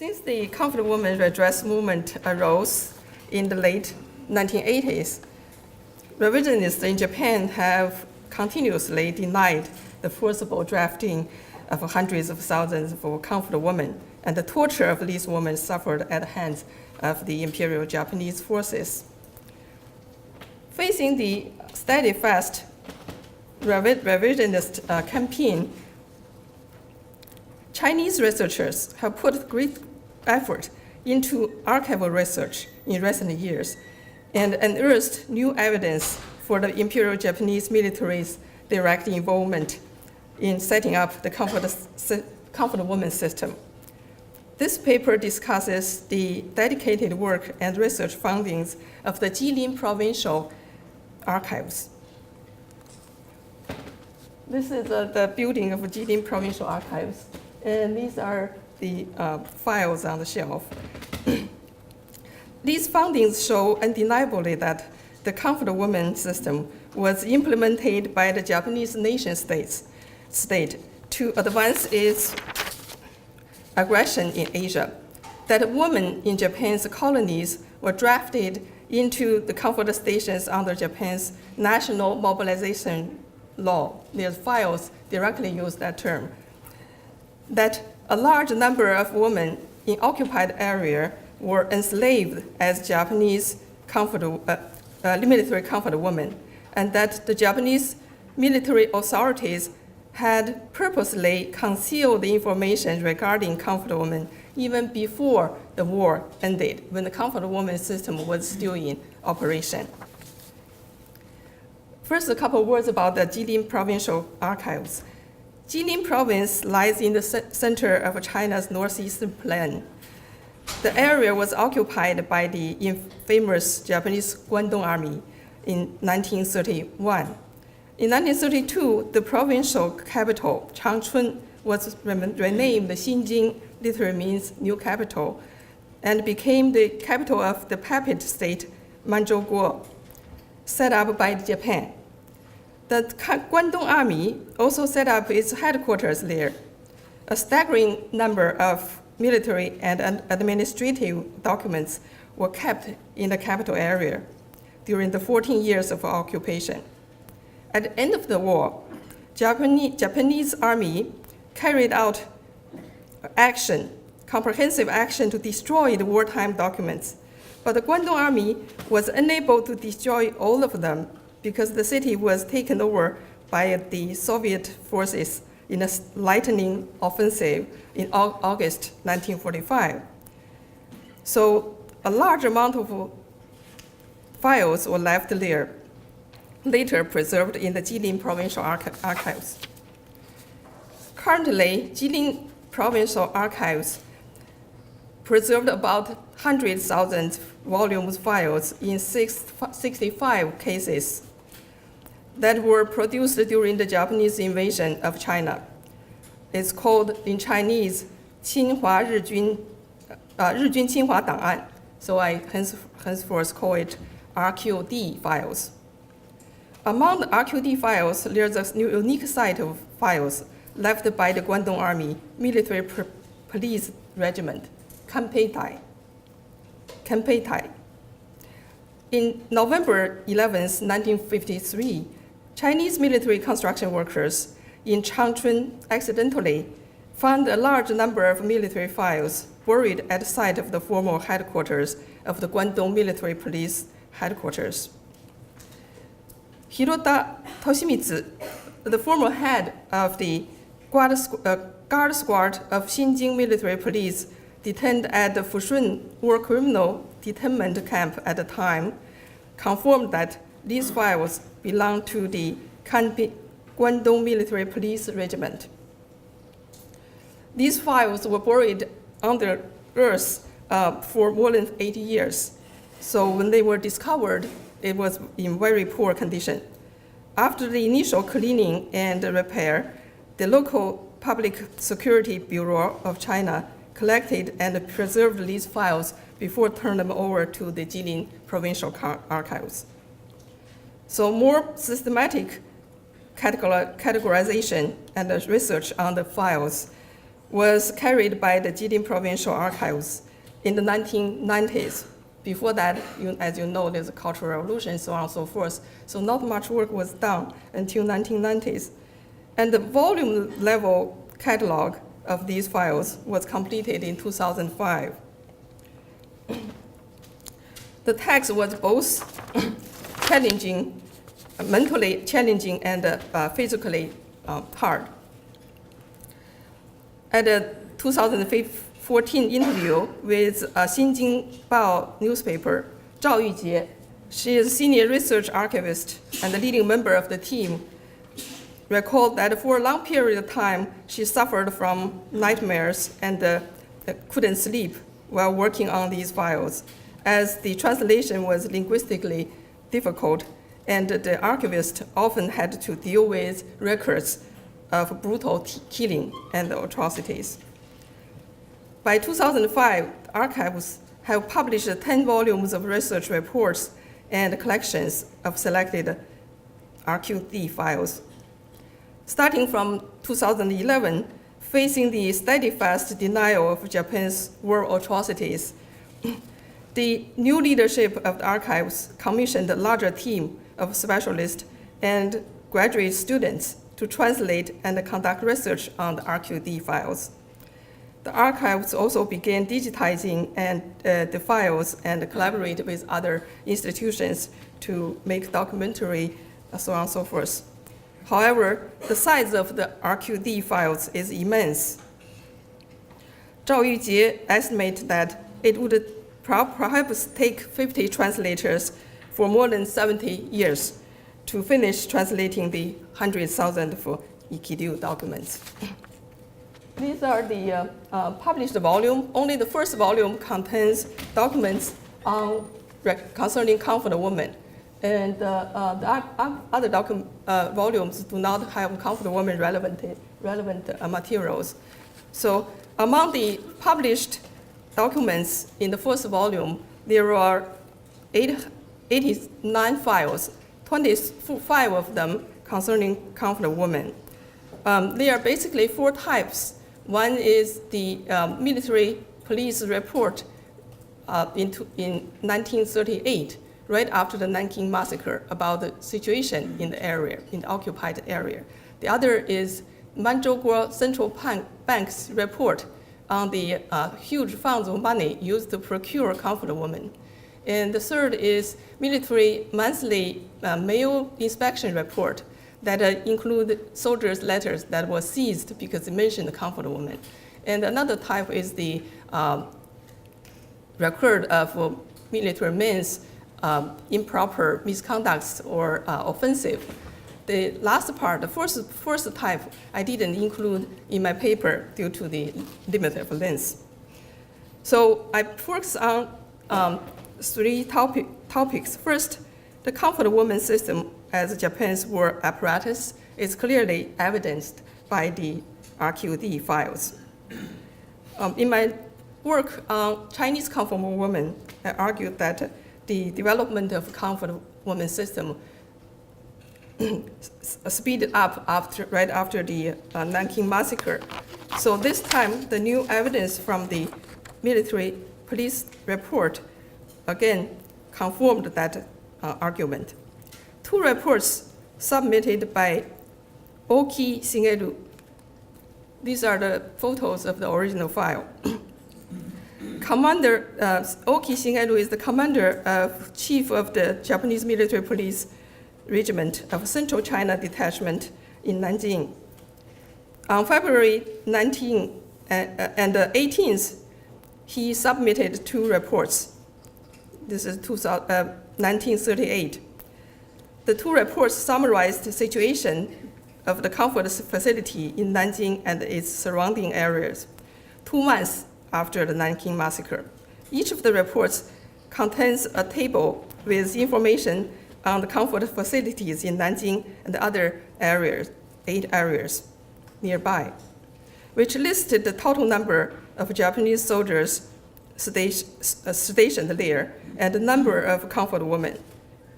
Since the comfort woman redress movement arose in the late 1980s, revisionists in Japan have continuously denied the forcible drafting of hundreds of thousands of comfort women and the torture of these women suffered at the hands of the Imperial Japanese forces. Facing the steadfast revisionist campaign, Chinese researchers have put great effort into archival research in recent years and unearthed new evidence for the Imperial Japanese military's direct involvement in setting up the comfort woman system. This paper discusses the dedicated work and research findings of the Jilin Provincial Archives. This is the building of Jilin Provincial Archives, and these are the files on the shelf. These findings show undeniably that the comfort woman system was implemented by the Japanese nation state to advance its aggression in Asia, that women in Japan's colonies were drafted into the comfort stations under Japan's national mobilization law. Their files directly use that term. That a large number of women in occupied area were enslaved as Japanese military comfort women, and that the Japanese military authorities had purposely concealed the information regarding comfort women even before the war ended, when the comfort woman system was still in operation. First, a couple words about the Jilin Provincial Archives. Jilin Province lies in the center of China's northeastern plain. The area was occupied by the infamous Japanese Guangdong Army in 1931. In 1932, the provincial capital, Changchun, was renamed Xinjing, literally means new capital, and became the capital of the puppet state, Manchukuo, set up by Japan. The Guangdong Army also set up its headquarters there. A staggering number of military and administrative documents were kept in the capital area during the 14 years of occupation. At the end of the war, Japanese army carried out comprehensive action to destroy the wartime documents, but the Guangdong Army was unable to destroy all of them because the city was taken over by the Soviet forces in a lightning offensive in August 1945. So a large amount of files were left there, later preserved in the Jilin Provincial Archives. Currently, Jilin Provincial Archives preserved about 100,000 volumes files in 65 cases that were produced during the Japanese invasion of China. It's called in Chinese 侵华日军侵华档案, so I henceforth call it RQD files. Among the RQD files, there's a unique set of files left by the Guangdong Army Military Police Regiment, Peipei Qiu. In November 11, 1953, Chinese military construction workers in Changchun accidentally found a large number of military files buried at the site of the former headquarters of the Guangdong Military Police Headquarters. Hirota Toshimitsu, the former head of the guard squad of Xinjing Military Police, detained at the Fushun War Criminal Detainment Camp at the time, confirmed that these files belonged to the Guangdong Military Police Regiment. These files were buried under earth for more than 80 years. So when they were discovered, it was in very poor condition. After the initial cleaning and repair, the local Public Security Bureau of China collected and preserved these files before turning them over to the Jilin Provincial Archives. So more systematic categorization and research on the files was carried by the Jilin Provincial Archives in the 1990s. Before that, as you know, there's a Cultural Revolution, so on and so forth. So not much work was done until 1990s. And the volume level catalog of these files was completed in 2005. The text was both challenging, mentally challenging and physically hard. At a 2014 interview with Xinjing Bao newspaper, Zhao Yujie, she is a senior research archivist and a leading member of the team, recalled that for a long period of time, she suffered from nightmares and couldn't sleep while working on these files, as the translation was linguistically difficult, and the archivist often had to deal with records of brutal killing and atrocities. By 2005, archives have published 10 volumes of research reports and collections of selected RQD files. Starting from 2011, facing the steadfast denial of Japan's war atrocities, the new leadership of the archives commissioned a larger team of specialists and graduate students to translate and conduct research on the RQD files. The archives also began digitizing the files and collaborate with other institutions to make documentary, so on and so forth. However, the size of the RQD files is immense. Zhao Yujie estimates that it would perhaps take 50 translators for more than 70 years to finish translating the 100,000 for Ikiryu documents. These are the published volume. Only the first volume contains documents concerning comfort women. And the other volumes do not have comfort women relevant materials. So among the published documents in the first volume, there are 89 files, 25 of them concerning comfort women. There are basically 4 types. One is the military police report in 1938, right after the Nanking massacre, about the situation in the area, in the occupied area. The other is Manzhouguo Central Bank's report on the huge funds of money used to procure comfort women. And the third is military monthly mail inspection report that include soldiers' letters that were seized because they mentioned comfort women. And another type is the record of military men's improper misconducts or offensive. The last part, the first type, I didn't include in my paper due to the limit of length. So I focus on 3 topics. First, the comfort woman system as Japan's war apparatus is clearly evidenced by the RQD files. In my work on Chinese comfort women, I argued that the development of comfort woman system speeded up right after the Nanking massacre. So this time, the new evidence from the military police report again confirmed that argument. 2 reports submitted by Oki Shingeru. These are the photos of the original file. Commander Oki Shingeru is the chief of the Japanese military police regiment of Central China Detachment in Nanjing. On February 19 and 18th, he submitted 2 reports. This is 1938. The 2 reports summarized the situation of the comfort facility in Nanjing and its surrounding areas 2 months after the Nanking massacre. Each of the reports contains a table with information on the comfort facilities in Nanjing and other areas, 8 areas nearby, which listed the total number of Japanese soldiers stationed there and the number of comfort women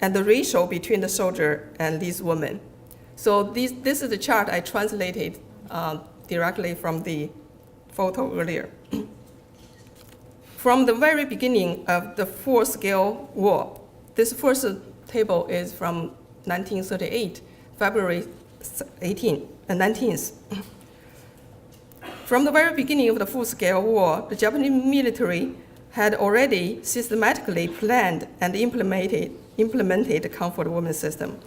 and the ratio between the soldier and these women. So this is the chart I translated directly from the photo earlier. From the very beginning of the full-scale war, this first table is from 1938, February 19th. From the very beginning of the full-scale war, the Japanese military had already systematically planned and implemented the comfort woman system.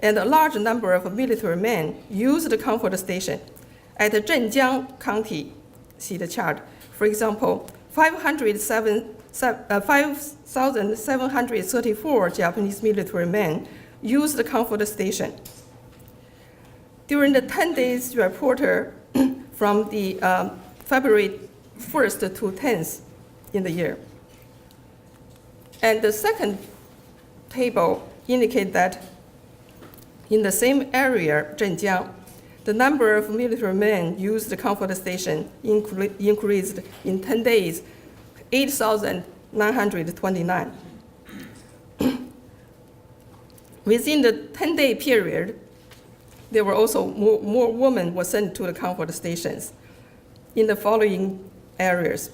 And a large number of military men used the comfort station. At Zhenjiang County, see the chart, for example, 5,734 Japanese military men used the comfort station. During the 10 days reporter from the February 1st to 10th in the year. And the second table indicates that in the same area, Zhenjiang, the number of military men used the comfort station increased in 10 days, 8,929. Within the 10-day period, there were also more women were sent to the comfort stations in the following areas.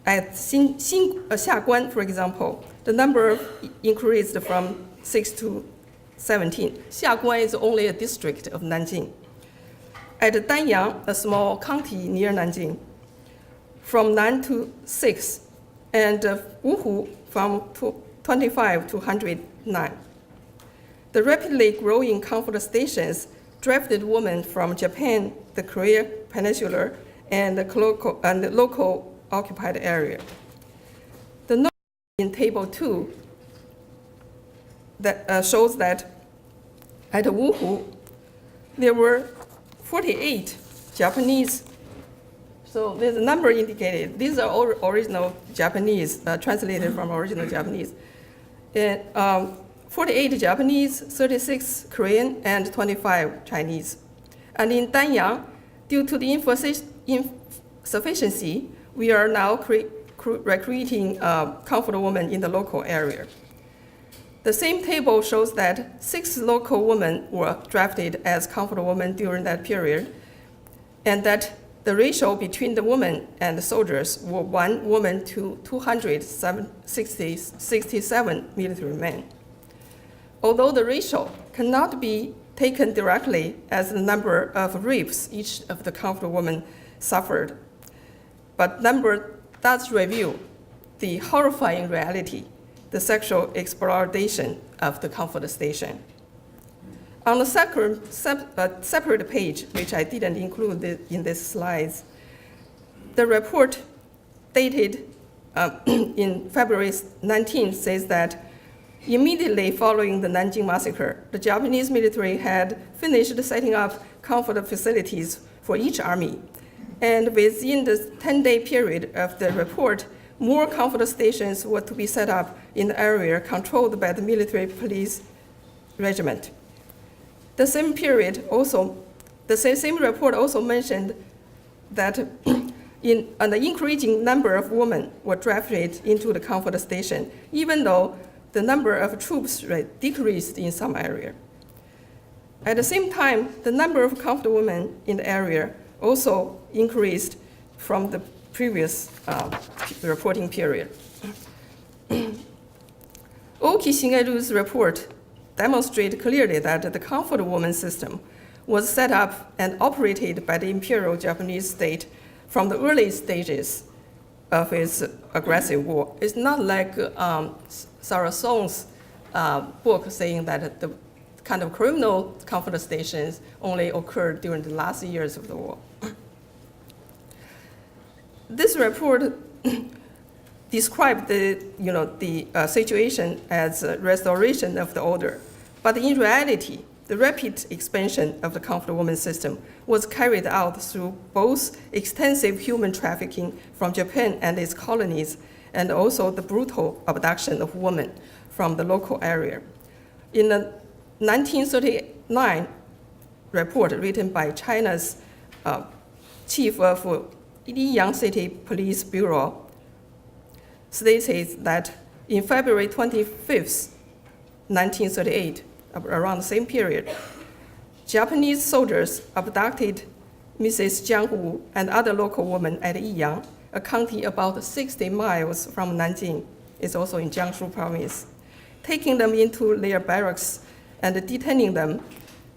At Xiaguan, for example, the number increased from 6 to 17. Xiaguan is only a district of Nanjing. At Danyang, a small county near Nanjing, from 9 to 6, and Wuhu from 25 to 109. The rapidly growing comfort stations drafted women from Japan, the Korea Peninsula, and the local occupied area. The note in Table 2 that shows that at Wuhu, there were 48 Japanese. So there's a number indicated. These are all original Japanese, translated from original Japanese. And, 48 Japanese, 36 Korean, and 25 Chinese. And in Danyang, due to the insufficiency, we are now recruiting comfort women in the local area. The same table shows that 6 local women were drafted as comfort women during that period, and that the ratio between the women and the soldiers were 1 woman to 267 military men. Although the ratio cannot be taken directly as the number of rapes each of the comfort women suffered, but number does reveal the horrifying reality, the sexual exploitation of the comfort station. On a separate page, which I didn't include in these slides, the report dated in February 19th says that immediately following the Nanjing massacre, the Japanese military had finished setting up comfort facilities for each army. And within the 10-day period of the report, more comfort stations were to be set up in the area controlled by the military police regiment. The same report also mentioned that an increasing number of women were drafted into the comfort station, even though the number of troops decreased in some area. At the same time, the number of comfort women in the area also increased from the previous reporting period. Oki Shingeru's report demonstrated clearly that the comfort woman system was set up and operated by the Imperial Japanese state from the early stages of its aggressive war. It's not like Sarah Song's book saying that the kind of criminal comfort stations only occurred during the last years of the war. This report described the situation as a restoration of the order, but in reality, the rapid expansion of the comfort woman system was carried out through both extensive human trafficking from Japan and its colonies, and also the brutal abduction of women from the local area. In the 1939 report written by China's chief of Liyang City Police Bureau, stated that in February 25th, 1938, around the same period, Japanese soldiers abducted Mrs. Jiang Wu and other local women at Yiyang, a county about 60 miles from Nanjing, is also in Jiangsu province, taking them into their barracks and detaining them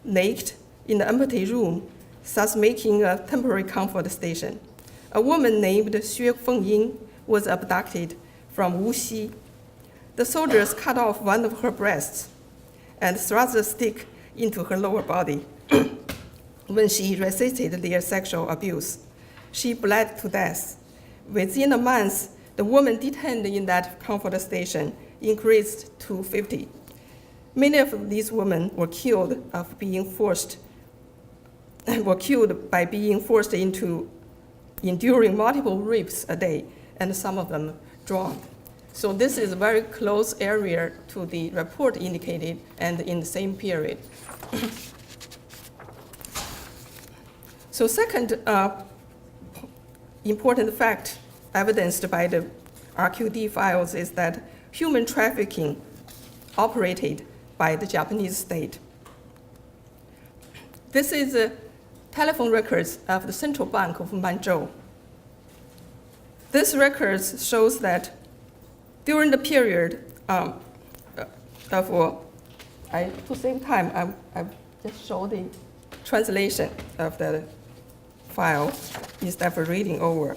naked in an empty room, thus making a temporary comfort station. A woman named Xue Fengying was abducted from Wuxi. The soldiers cut off one of her breasts and thrust a stick into her lower body. When she resisted their sexual abuse, she bled to death. Within a month, the women detained in that comfort station increased to 50. Many of these women were killed by being forced into enduring multiple rapes a day, and some of them drowned. So this is a very close area to the report indicated and in the same period. So second important fact evidenced by the RQD files is that human trafficking operated by the Japanese state. This is the telephone records of the Central Bank of Manzhou. This records shows that during the period to save time, I just show the translation of the file instead of reading over.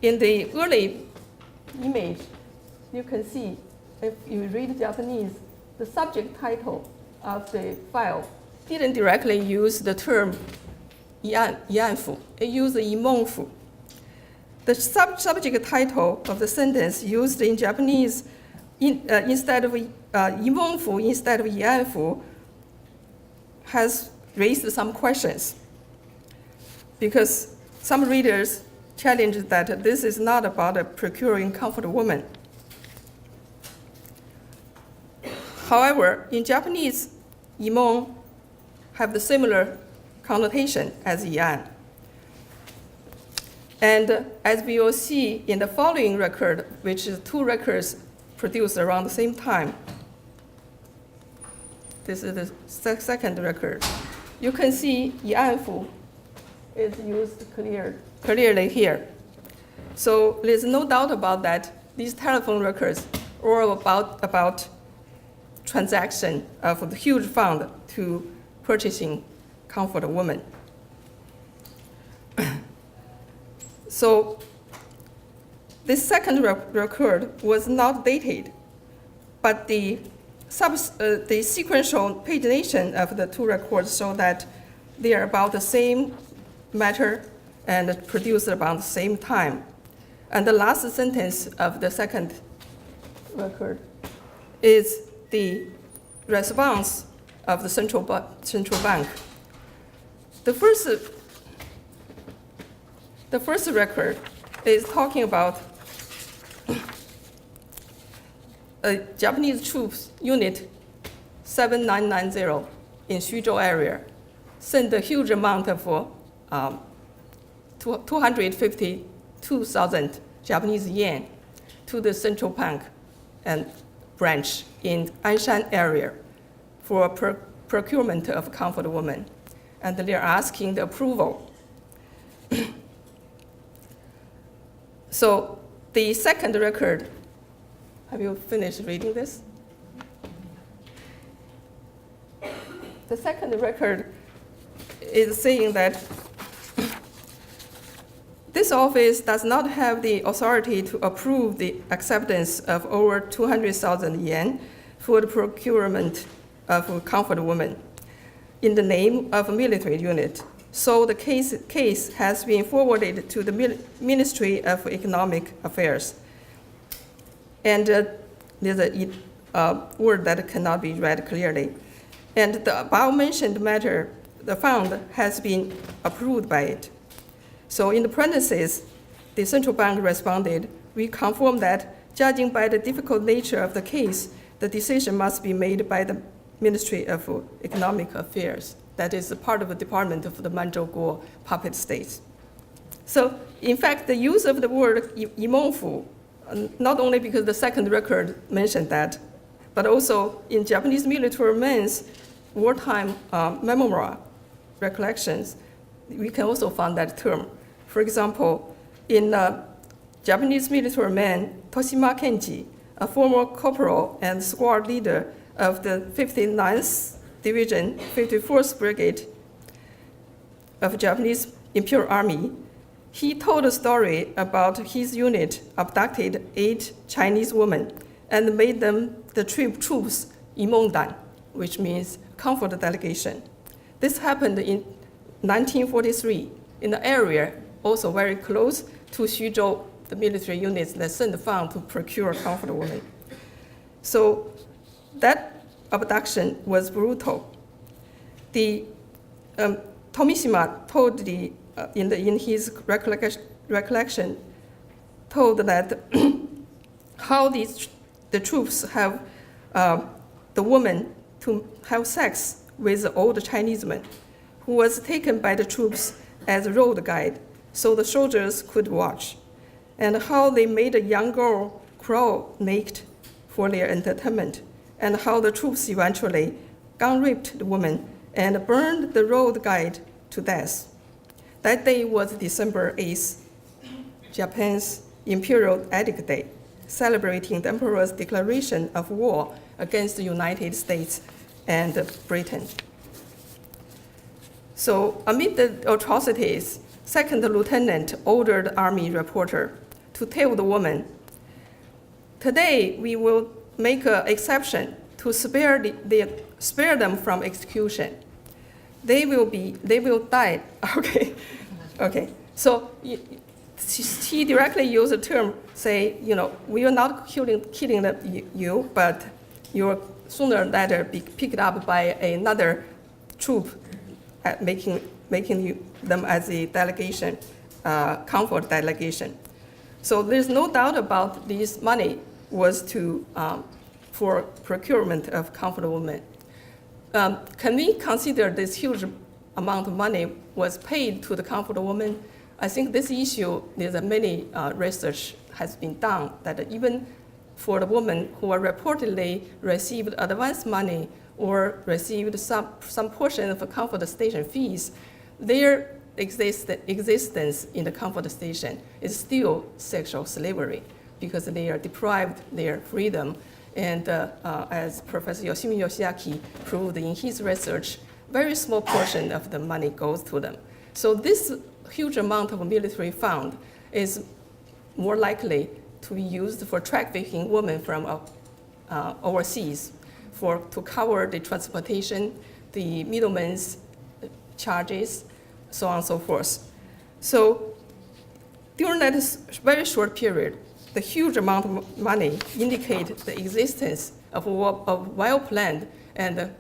In the early image, you can see, if you read Japanese, the subject title of the file didn't directly use the term 疑案府, it used 疑梦府. The subject title of the sentence used in Japanese instead of 疑梦府 instead of 疑案府 has raised some questions, because some readers challenged that this is not about procuring comfort woman. However, in Japanese, 疑梦 have the similar connotation as 疑案. And as we will see in the following record, which is two records produced around the same time, this is the second record. You can see 疑案府 is used clearly here. So there's no doubt about that. These telephone records are about transaction of the huge fund to purchasing comfort woman. So this second record was not dated, but the sequential pagination of the two records show that they are about the same matter and produced about the same time. And the last sentence of the second record is the response of the central bank. The first record is talking about a Japanese troops unit 7990 in Xuzhou area sent a huge amount of 252,000 Japanese yen to the central bank and branch in Anshan area for procurement of comfort woman, and they're asking the approval. So the second record, have you finished reading this? The second record is saying that this office does not have the authority to approve the acceptance of over 200,000 yen for the procurement of comfort woman in the name of a military unit. So the case has been forwarded to the Ministry of Economic Affairs. And there's a word that cannot be read clearly. And the above-mentioned matter, the fund has been approved by it. So in the parentheses, the central bank responded, we confirm that, judging by the difficult nature of the case, the decision must be made by the Ministry of Economic Affairs. That is a part of the department of the Manzhou puppet states. So in fact, the use of the word 疑梦府, not only because the second record mentioned that, but also in Japanese military men's wartime memoir, recollections, we can also find that term. For example, in Japanese military man Toshima Kenji, a former corporal and squad leader of the 59th Division, 54th Brigade of Japanese Imperial Army, he told a story about his unit abducted 8 Chinese women and made them the troops in Mongdan, which means comfort delegation. This happened in 1943 in the area also very close to Xuzhou, the military units that sent funds to procure comfort women. So that abduction was brutal. The Tomishima told in his recollection, told that how the troops have the woman to have sex with the old Chinese man, who was taken by the troops as a road guide, so the soldiers could watch, and how they made a young girl crawl naked for their entertainment, and how the troops eventually gun-raped the woman and burned the road guide to death. That day was December 8th, Japan's Imperial Edict Day, celebrating the Emperor's declaration of war against the United States and Britain. So amid the atrocities, Second Lieutenant ordered Army reporter to tell the woman, "Today we will make an exception to spare them from execution. They will die." Okay. So he directly used the term, say, we are not killing you, but you will sooner or later be picked up by another troop, making them as a delegation, comfort delegation. So there's no doubt about this money was for procurement of comfort women. Can we consider this huge amount of money was paid to the comfort woman? I think this issue, there's many research has been done that even for the women who are reportedly received advance money or received some portion of comfort station fees, their existence in the comfort station is still sexual slavery because they are deprived their freedom. And as Professor Yoshimi Yoshiaki proved in his research, very small portion of the money goes to them. So this huge amount of military fund is more likely to be used for trafficking women from overseas to cover the transportation, the middlemen's charges, so on and so forth. So during that very short period, the huge amount of money indicates the existence of a well-planned and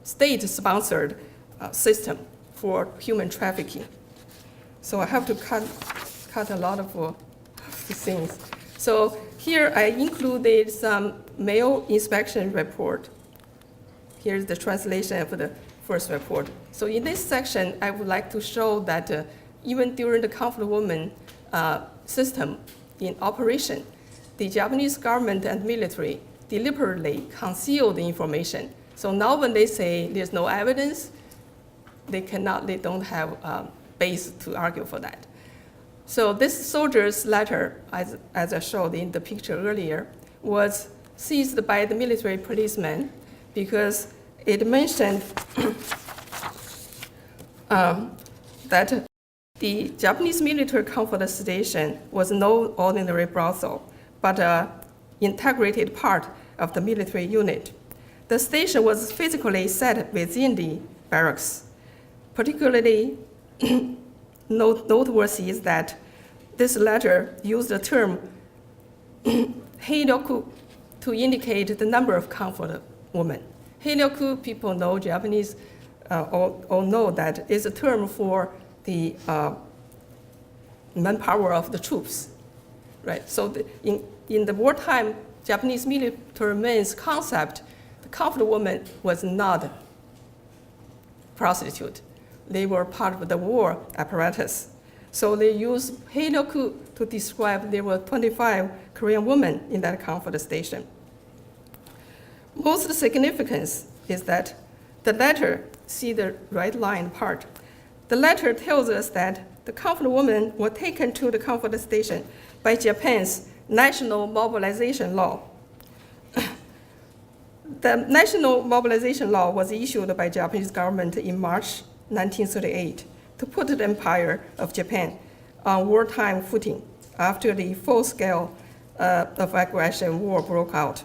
state-sponsored system for human trafficking. So I have to cut a lot of things. So here I included some mail inspection report. Here's the translation of the first report. So in this section, I would like to show that even during the comfort woman system in operation, the Japanese government and military deliberately concealed the information. So now when they say there's no evidence, they don't have a base to argue for that. So this soldier's letter, as I showed in the picture earlier, was seized by the military policeman because it mentioned that the Japanese military comfort station was no ordinary brothel, but an integrated part of the military unit. The station was physically set within the barracks. Particularly noteworthy is that this letter used the term heiryoku to indicate the number of comfort women. Heiryoku, people know, Japanese all know that is a term for the manpower of the troops, right? So in the wartime Japanese military men's concept, the comfort woman was not prostitute. They were part of the war apparatus. So they used heiryoku to describe there were 25 Korean women in that comfort station. Most significance is that the letter see the red line part. The letter tells us that the comfort women were taken to the comfort station by Japan's National Mobilization Law. The National Mobilization Law was issued by Japanese government in March 1938 to put the Empire of Japan on wartime footing after the full-scale of aggression war broke out.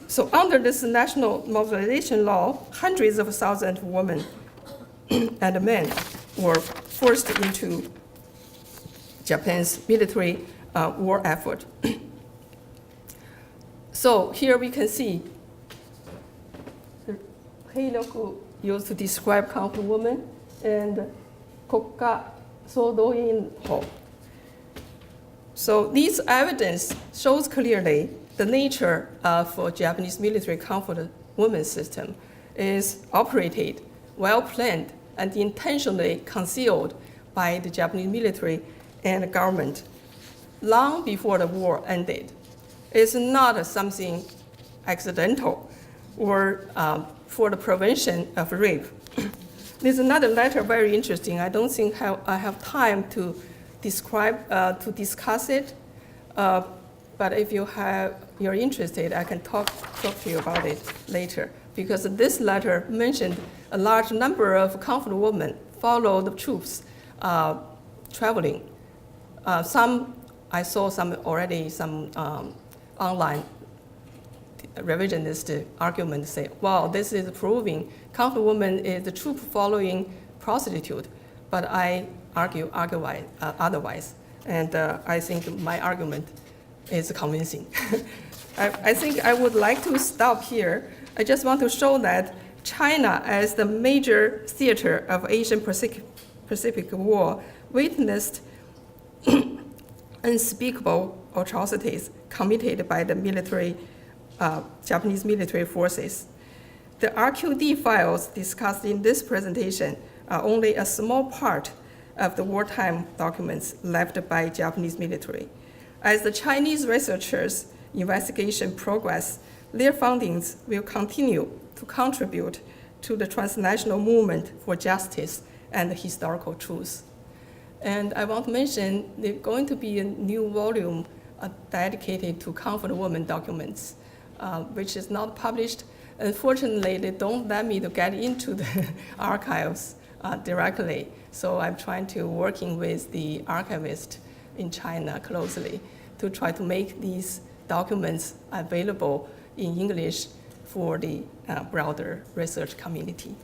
So under this National Mobilization Law, hundreds of thousands of women and men were forced into Japan's military war effort. So here we can see the heiroku used to describe comfort women and kokka sodoin ho. So this evidence shows clearly the nature of Japanese military comfort women system is operated, well-planned, and intentionally concealed by the Japanese military and government long before the war ended. It's not something accidental or for the prevention of rape. There's another letter very interesting. I don't think I have time to describe, to discuss it, but if you're interested, I can talk to you about it later. Because this letter mentioned a large number of comfort women followed the troops traveling. I saw some online revisionist argument say, wow, this is proving comfort woman is the troop following prostitute. But I argue otherwise. And I think my argument is convincing. I think I would like to stop here. I just want to show that China, as the major theater of Asian Pacific War, witnessed unspeakable atrocities committed by the Japanese military forces. The RQD files discussed in this presentation are only a small part of the wartime documents left by Japanese military. As the Chinese researchers' investigation progress, their findings will continue to contribute to the transnational movement for justice and historical truth. And I want to mention there's going to be a new volume dedicated to comfort women documents, which is not published. Unfortunately, they don't let me to get into the archives directly. So I'm trying to working with the archivist in China closely to try to make these documents available in English for the broader research community.